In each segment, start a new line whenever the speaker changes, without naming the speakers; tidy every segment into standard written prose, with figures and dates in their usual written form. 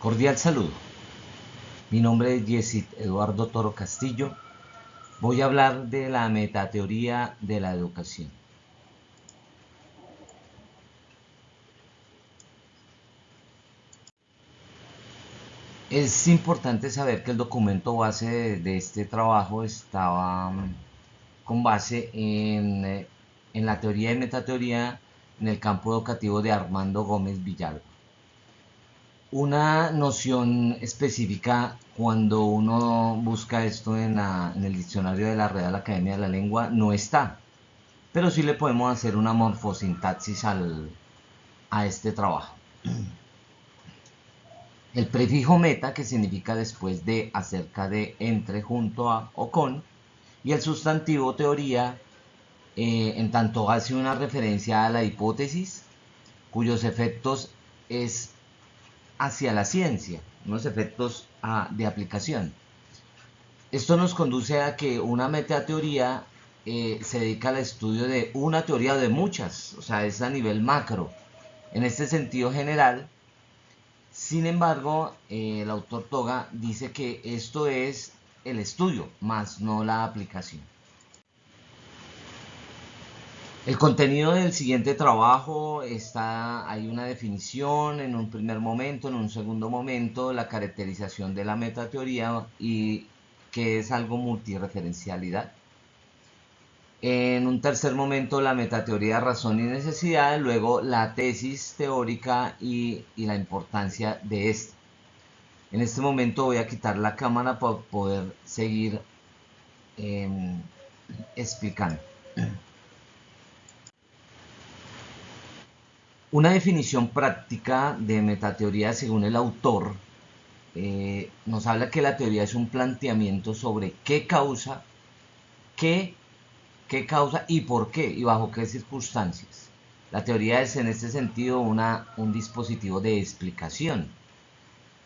Cordial saludo. Mi nombre es Yesid Eduardo Toro Castillo. Voy a hablar de la metateoría de la educación. Es importante saber que el documento base de este trabajo estaba con base en la teoría y metateoría en el campo educativo de Armando Gómez Villalba. Una noción específica cuando uno busca esto en el diccionario de la Real Academia de la Lengua no está, pero sí le podemos hacer una morfosintaxis a este trabajo. El prefijo meta, que significa después de, acerca de, entre, junto a o con, y el sustantivo teoría, en tanto hace una referencia a la hipótesis, cuyos efectos es hacia la ciencia, unos efectos de aplicación. Esto nos conduce a que una metateoría se dedica al estudio de una teoría o de muchas, o sea, es a nivel macro. En este sentido general, sin embargo, el autor Toga dice que esto es el estudio, más no la aplicación. El contenido del siguiente trabajo hay una definición en un primer momento, en un segundo momento, la caracterización de la metateoría y que es algo multireferencialidad. En un tercer momento, la metateoría, razón y necesidad, luego la tesis teórica y la importancia de esta. En este momento voy a quitar la cámara para poder seguir explicando. Una definición práctica de metateoría según el autor nos habla que la teoría es un planteamiento sobre qué causa y por qué y bajo qué circunstancias. La teoría es en este sentido un dispositivo de explicación.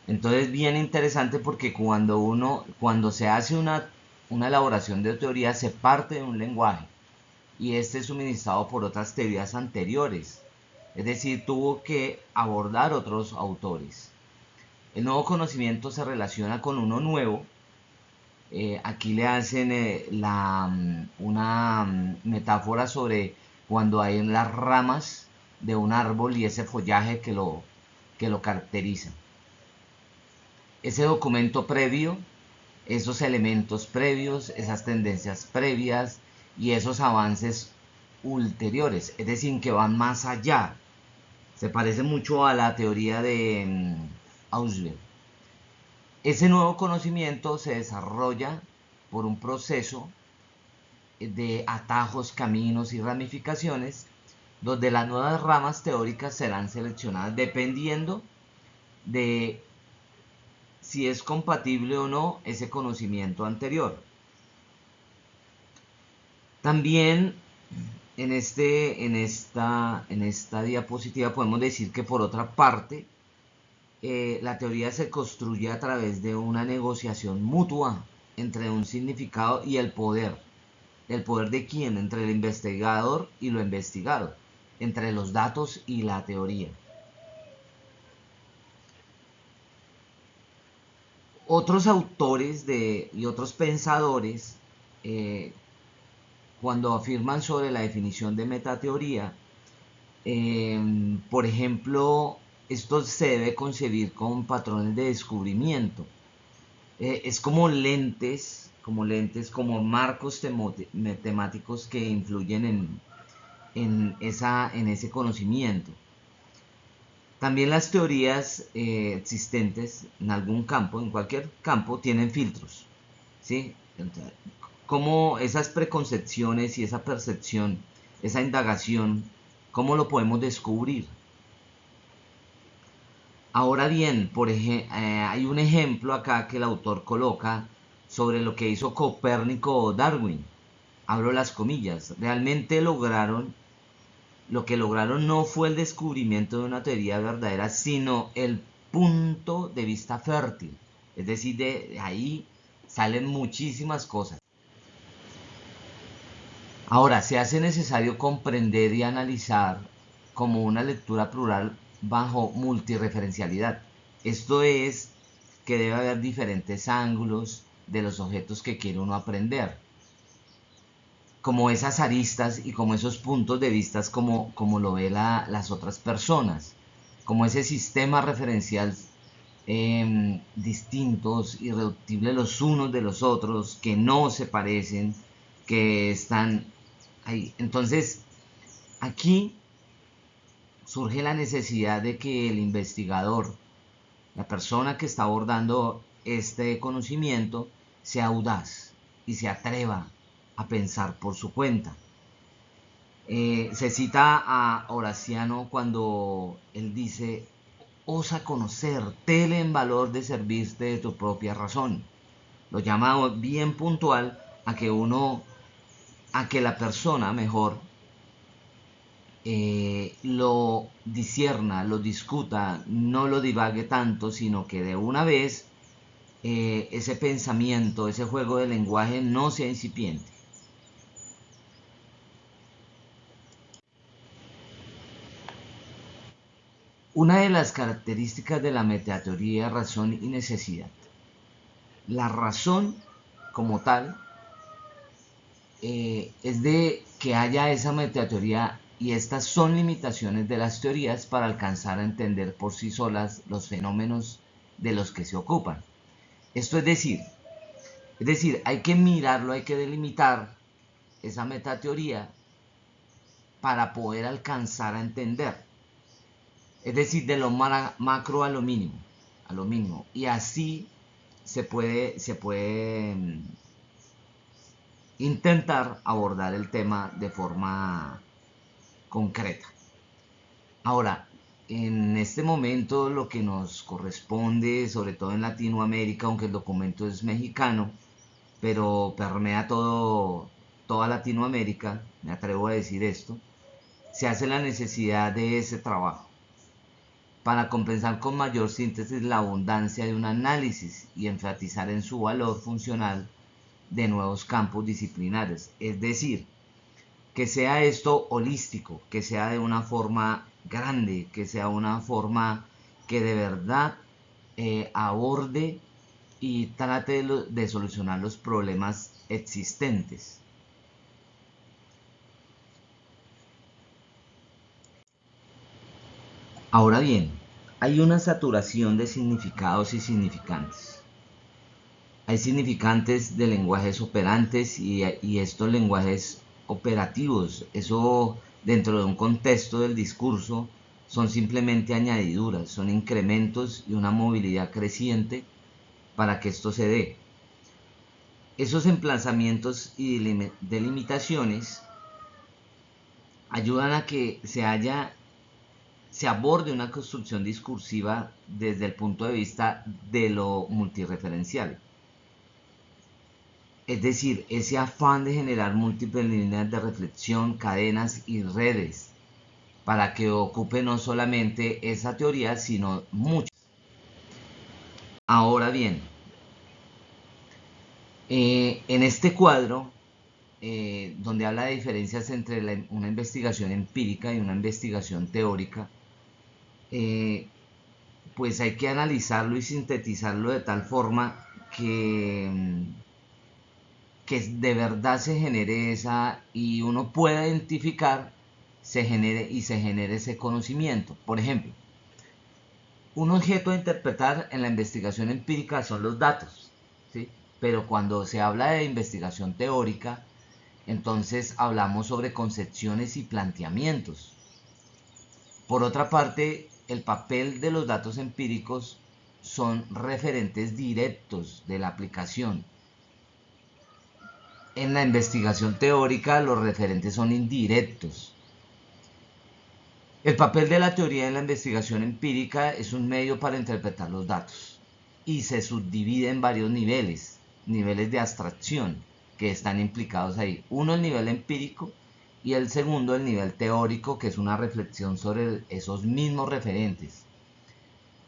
Entonces bien interesante porque cuando se hace una elaboración de teoría se parte de un lenguaje y este es suministrado por otras teorías anteriores. Es decir, tuvo que abordar otros autores. El nuevo conocimiento se relaciona con uno nuevo. Aquí le hacen una metáfora sobre cuando hay las ramas de un árbol y ese follaje que lo caracteriza. Ese documento previo, esos elementos previos, esas tendencias previas y esos avances ulteriores, es decir, que van más allá. Se parece mucho a la teoría de Ausubel. Ese nuevo conocimiento se desarrolla por un proceso de atajos, caminos y ramificaciones, donde las nuevas ramas teóricas serán seleccionadas dependiendo de si es compatible o no ese conocimiento anterior. También en esta diapositiva podemos decir que por otra parte la teoría se construye a través de una negociación mutua entre un significado y el poder. ¿El poder de quién? Entre el investigador y lo investigado, entre los datos y la teoría. Otros autores y otros pensadores, cuando afirman sobre la definición de metateoría, por ejemplo, esto se debe concebir con patrones de descubrimiento. Es como lentes, como marcos temáticos que influyen en ese conocimiento. También las teorías existentes en algún campo, en cualquier campo, tienen filtros, ¿sí? Cómo esas preconcepciones y esa percepción, esa indagación, ¿cómo lo podemos descubrir? Ahora bien, hay un ejemplo acá que el autor coloca sobre lo que hizo Copérnico o Darwin. Abro las comillas. Realmente lo que lograron no fue el descubrimiento de una teoría verdadera, sino el punto de vista fértil. Es decir, de ahí salen muchísimas cosas. Ahora, se hace necesario comprender y analizar como una lectura plural bajo multireferencialidad. Esto es que debe haber diferentes ángulos de los objetos que quiere uno aprender, como esas aristas y como esos puntos de vista como lo ve las otras personas, como ese sistema referencial distintos, irreductibles los unos de los otros, que no se parecen, que están ahí. Entonces, aquí surge la necesidad de que el investigador, la persona que está abordando este conocimiento, sea audaz y se atreva a pensar por su cuenta. Se cita a Horaciano cuando él dice: osa conocer, tele en valor de servirte de tu propia razón. Lo llama bien puntual a que la persona mejor lo discierna, lo discuta, no lo divague tanto, sino que de una vez ese pensamiento, ese juego de lenguaje no sea incipiente. Una de las características de la metateoría es razón y necesidad. La razón como tal es de que haya esa metateoría, y estas son limitaciones de las teorías para alcanzar a entender por sí solas los fenómenos de los que se ocupan. Esto es decir, hay que mirarlo, hay que delimitar esa metateoría para poder alcanzar a entender. Es decir, de lo macro a lo mínimo. Y así se puede intentar abordar el tema de forma concreta. Ahora, en este momento lo que nos corresponde, sobre todo en Latinoamérica, aunque el documento es mexicano, pero permea toda Latinoamérica, me atrevo a decir esto, se hace la necesidad de ese trabajo para compensar con mayor síntesis la abundancia de un análisis y enfatizar en su valor funcional de nuevos campos disciplinares. Es decir, que sea esto holístico, que sea de una forma grande, que sea una forma que de verdad aborde y trate de solucionar los problemas existentes. Ahora bien, hay una saturación de significados y significantes. Hay significantes de lenguajes operantes y estos lenguajes operativos. Eso, dentro de un contexto del discurso, son simplemente añadiduras, son incrementos y una movilidad creciente para que esto se dé. Esos emplazamientos y delimitaciones ayudan a que se aborde una construcción discursiva desde el punto de vista de lo multireferencial. Es decir, ese afán de generar múltiples líneas de reflexión, cadenas y redes para que ocupe no solamente esa teoría, sino muchas. Ahora bien, en este cuadro, donde habla de diferencias entre una investigación empírica y una investigación teórica, eh, pues hay que analizarlo y sintetizarlo de tal forma que de verdad se genere esa y uno pueda identificar, se genere ese conocimiento. Por ejemplo, un objeto a interpretar en la investigación empírica son los datos, ¿sí? Pero cuando se habla de investigación teórica, entonces hablamos sobre concepciones y planteamientos. Por otra parte, el papel de los datos empíricos son referentes directos de la aplicación. En la investigación teórica los referentes son indirectos. El papel de la teoría en la investigación empírica es un medio para interpretar los datos y se subdivide en varios niveles de abstracción que están implicados ahí. Uno, el nivel empírico, y el segundo, el nivel teórico, que es una reflexión sobre esos mismos referentes.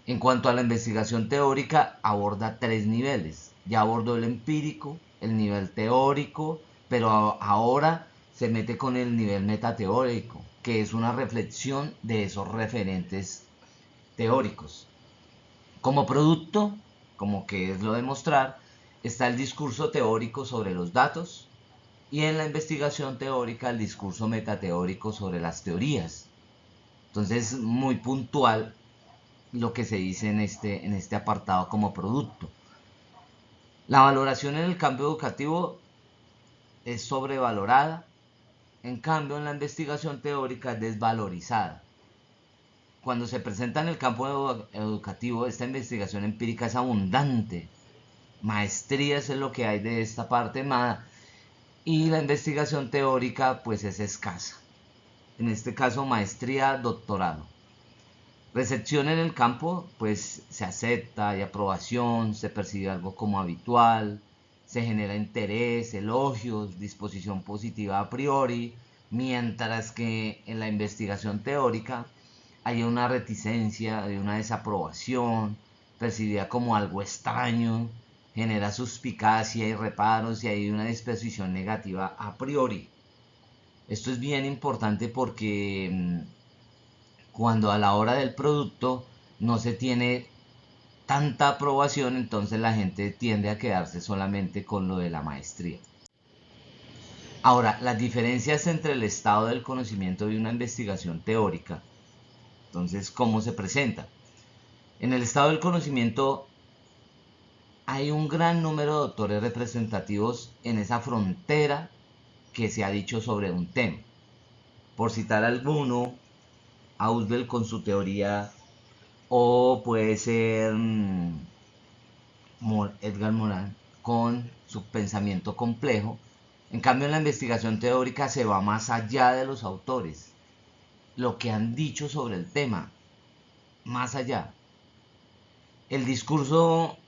En cuanto a la investigación teórica, aborda tres niveles. Ya abordó el empírico, el nivel teórico, pero ahora se mete con el nivel metateórico, que es una reflexión de esos referentes teóricos. Como producto, como que es lo de mostrar, está el discurso teórico sobre los datos y en la investigación teórica el discurso metateórico sobre las teorías. Entonces, muy puntual lo que se dice en este apartado como producto. La valoración en el campo educativo es sobrevalorada, en cambio en la investigación teórica es desvalorizada. Cuando se presenta en el campo educativo, esta investigación empírica es abundante, maestrías es lo que hay de esta parte, y la investigación teórica pues es escasa. En este caso, maestría, doctorado. Recepción en el campo, pues se acepta, hay aprobación, se percibe algo como habitual, se genera interés, elogios, disposición positiva a priori, mientras que en la investigación teórica hay una reticencia, hay una desaprobación, percibida como algo extraño, genera suspicacia y reparos y hay una disposición negativa a priori. Esto es bien importante porque cuando a la hora del producto no se tiene tanta aprobación, entonces la gente tiende a quedarse solamente con lo de la maestría. Ahora, las diferencias entre el estado del conocimiento y una investigación teórica. Entonces, ¿cómo se presenta? En el estado del conocimiento hay un gran número de autores representativos en esa frontera que se ha dicho sobre un tema. Por citar alguno, Ausubel con su teoría, o puede ser Edgar Morin con su pensamiento complejo. En cambio, en la investigación teórica se va más allá de los autores, lo que han dicho sobre el tema, más allá. El discurso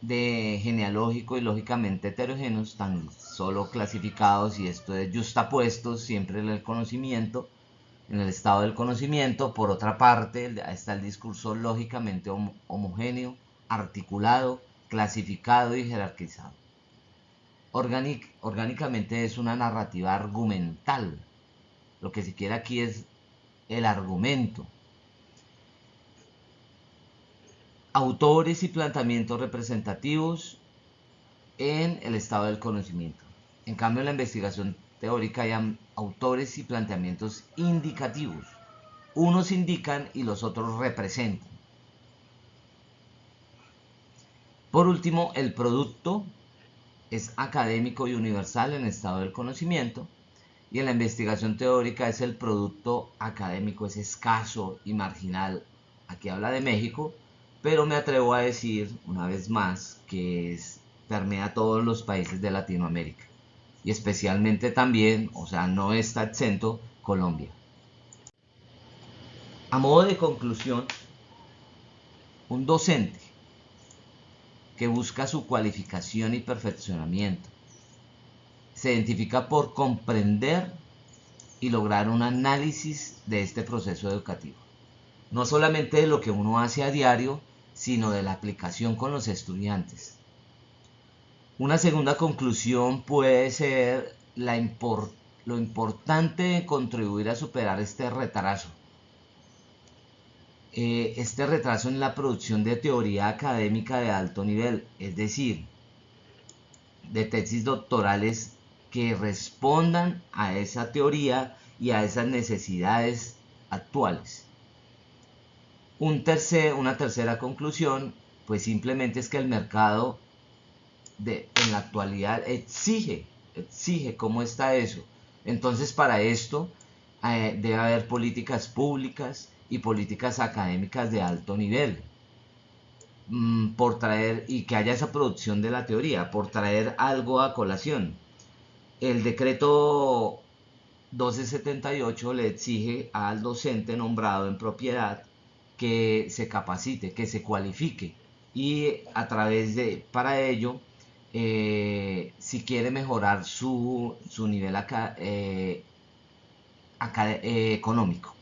de genealógico y lógicamente heterogéneos, tan solo clasificados, y esto es justapuestos siempre en el conocimiento, en el estado del conocimiento. Por otra parte, está el discurso lógicamente homogéneo, articulado, clasificado y jerarquizado. Orgánicamente es una narrativa argumental. Lo que se quiere aquí es el argumento. Autores y planteamientos representativos en el estado del conocimiento. En cambio, en la investigación teórica hay autores y planteamientos indicativos. Unos indican y los otros representan. Por último, el producto es académico y universal en estado del conocimiento, y en la investigación teórica es el producto académico, es escaso y marginal. Aquí habla de México, pero me atrevo a decir una vez más que permea todos los países de Latinoamérica y especialmente también, o sea, no está exento Colombia. A modo de conclusión, un docente que busca su cualificación y perfeccionamiento se identifica por comprender y lograr un análisis de este proceso educativo. No solamente de lo que uno hace a diario, sino de la aplicación con los estudiantes. Una segunda conclusión puede ser lo importante de contribuir a superar este retraso. Este retraso en la producción de teoría académica de alto nivel, es decir, de tesis doctorales que respondan a esa teoría y a esas necesidades actuales. Una tercera conclusión, pues simplemente es que el mercado en la actualidad exige cómo está eso. Entonces, para esto debe haber políticas públicas y políticas académicas de alto nivel, por traer, y que haya esa producción de la teoría. Por traer algo a colación, el decreto 1278 le exige al docente nombrado en propiedad que se capacite, que se cualifique, y a través de, para ello, si quiere mejorar su nivel económico.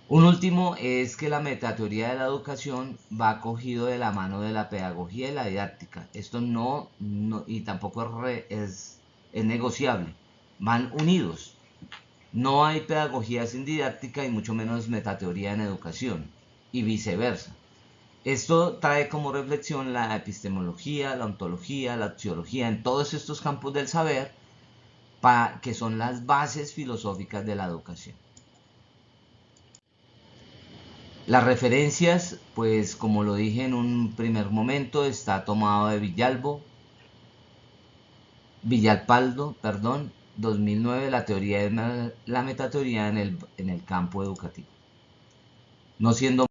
Un último es que la metateoría de la educación va cogido de la mano de la pedagogía y la didáctica. Esto no y tampoco es negociable. Van unidos. No hay pedagogía sin didáctica y mucho menos metateoría en educación, y viceversa. Esto trae como reflexión la epistemología, la ontología, la axiología, en todos estos campos del saber, que son las bases filosóficas de la educación. Las referencias, pues como lo dije en un primer momento, está tomado de Villalpaldo, 2009, la teoría de la metateoría en el campo educativo. No siendo